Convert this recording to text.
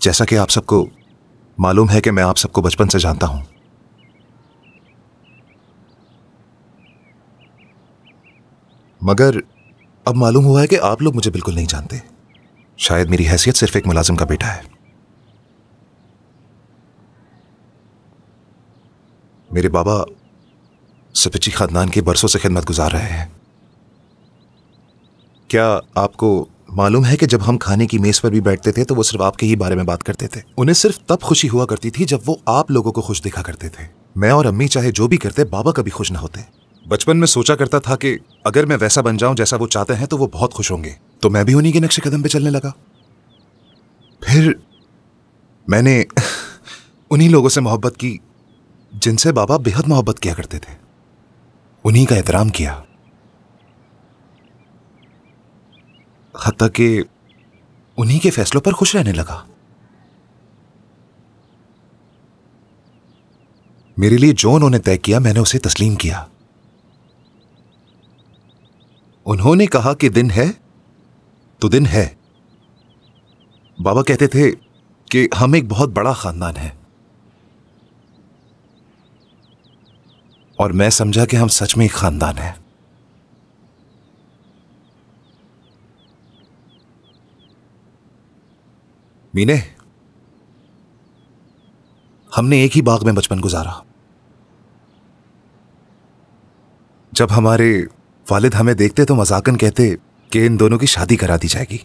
जैसा कि आप सबको मालूम है कि मैं आप सबको बचपन से जानता हूं, मगर अब मालूम हुआ है कि आप लोग मुझे बिल्कुल नहीं जानते। शायद मेरी हैसियत सिर्फ एक मुलाजिम का बेटा है। मेरे बाबा सफेची खानदान के बरसों से खिदमत गुजार रहे हैं। क्या आपको मालूम है कि जब हम खाने की मेज पर भी बैठते थे तो वो सिर्फ आपके ही बारे में बात करते थे। उन्हें सिर्फ तब खुशी हुआ करती थी जब वो आप लोगों को खुश दिखा करते थे। मैं और अम्मी चाहे जो भी करते, बाबा कभी खुश ना होते। बचपन में सोचा करता था कि अगर मैं वैसा बन जाऊं जैसा वो चाहते हैं तो वो बहुत खुश होंगे, तो मैं भी उन्हीं के नक्शे कदम पे चलने लगा। फिर मैंने उन्हीं लोगों से मोहब्बत की जिनसे बाबा बेहद मोहब्बत किया करते थे। उन्हीं का एहतराम किया, हत्ता कि उन्हीं के फैसलों पर खुश रहने लगा। मेरे लिए जो उन्होंने तय किया मैंने उसे तस्लीम किया। उन्होंने कहा कि दिन है तो दिन है। बाबा कहते थे कि हम एक बहुत बड़ा खानदान है, और मैं समझा कि हम सच में एक खानदान है। मीने, हमने एक ही बाग में बचपन गुजारा। जब हमारे वालिद हमें देखते तो मजाकन कहते कि इन दोनों की शादी करा दी जाएगी।